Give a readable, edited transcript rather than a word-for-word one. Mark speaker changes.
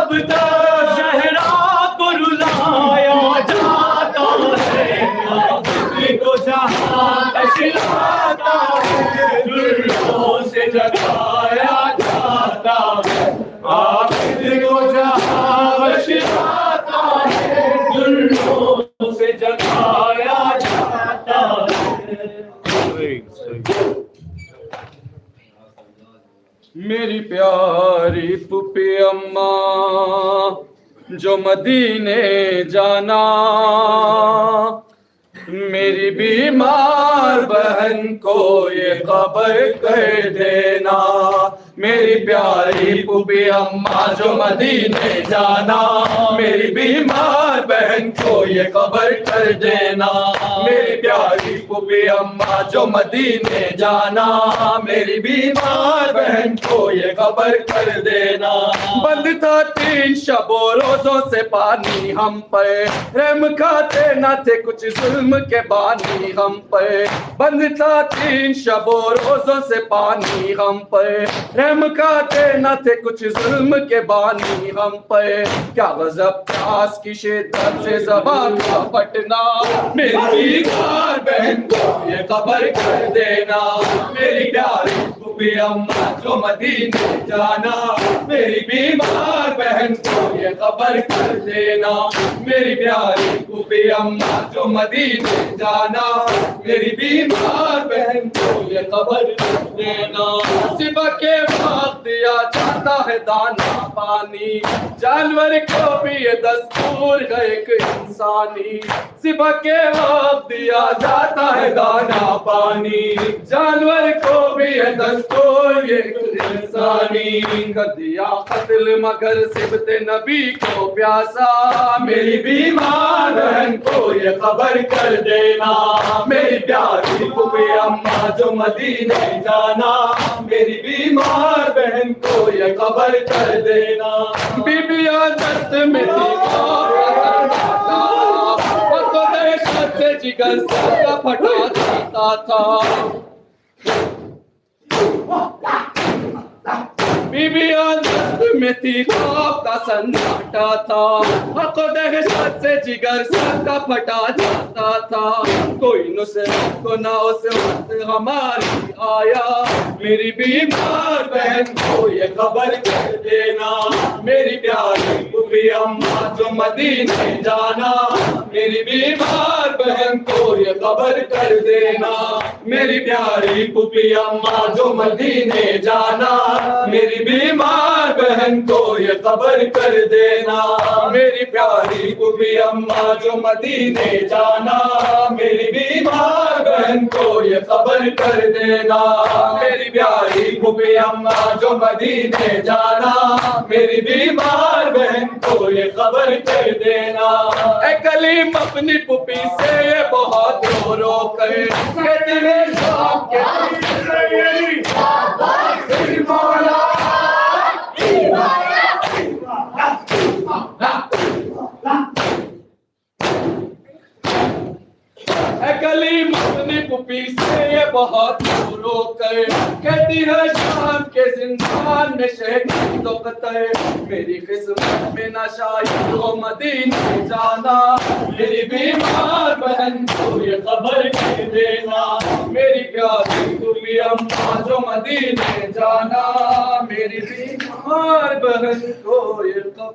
Speaker 1: اب تو زہرا کو رلایا جاتا ہے، عابد کو جہاں تشلاتا ہے، دلوں سے جگایا جاتا ہے، عابد کو جہاں تشلاتا ہے، دلوں سے جگایا جاتا ہے۔
Speaker 2: میری پیاری پھوپھی اماں جو مدینے جانا، میری بیمار بہن کو یہ خبر کر دینا، میری پیاری پھوپھی اماں جو مدینے جانا، میری بیمار بہن کو یہ خبر کر دینا، میری پیاری پھوپھی اماں جو مدینے جانا، میری بیمار بہن کو یہ خبر کر دینا۔ بند تھا 3 شب و روزوں سے پانی ہم پر، رحم کھاتے نہ تھے کچھ ظلم کے بانی ہم پر، بند تھا 3 شب و روزوں سے پانی ہم پر، رحم کھاتے نہ تھے کچھ ظلم کے بانی ہم پر، کیا غضب پیاس کی شدت سے زبان کا پھٹنا، میری بیمار بہن کو یہ خبر کر دینا، میری پیاری پھوپھی اماں جو مدینے جانا، میری بیمار بہن کو یہ خبر کر دینا، میری پیاری پھوپھی اماں جو مدینے جانا، میری بیمار بہن کو یہ خبر کر دینا۔ صبح کے وقت دیا جاتا ہے دانا پانی، جانور کو بھی یہ دستور ہے ایک انسانی، صبح کے وقت دیا جاتا ہے دانا پانی، جانور کو بھی یہ دستور ایک انسانی، کر دیا قتل مگر صبت نبی کو پیاسا، میری بیمار بہن کو یہ خبر کر دینا، میری پیاری پھوپھی اماں جو مدینے جانا، میری بیمار بہن کو یہ خبر کر دینا۔ بی بیاں دست میں تھی وہ تو دہشت سے جگر سر کا پھٹا جاتا تھا، بی بیاں دست میں تھی خواب کا سناٹا تھا، حق و دہشت سے جگر سر کا پھٹا جاتا تھا، کوئی نصرت کو نہ اس وقت ہماری آیا، میری بیمار بہن کو یہ خبر کر دینا، میری پیاری پھوپھی اماں جو مدینے جانا، میری بیمار بہن کو یہ خبر کر دینا، میری پیاری پھوپھی اماں جو مدینے جانا، میری بیمار بہن کو یہ خبر کر دینا، میری پیاری پھوپھی اماں جو مدینے جانا، میری بیمار بہن کو یہ خبر کر دینا، میری پیاری پھوپھی اماں جو مدینے جانا، میری بیمار بہن کو یہ خبر کر دینا۔ اے کلیم اپنی پھوپھی سے یہ بہت رو رو کر کہتی ہے شام کے اے کلیم اپنی پھوپھی سے یہ بہت رو رو کر کہتی ہے شام کے زندان میں شہید و قطر، میری قسمت میں نہ شاید ہو مدینے جانا، میری بیمار بہن کو یہ خبر کر دینا، میری پیاری پھوپھی اماں جو مدینے جانا، میری بیمار بہن کو یہ خبر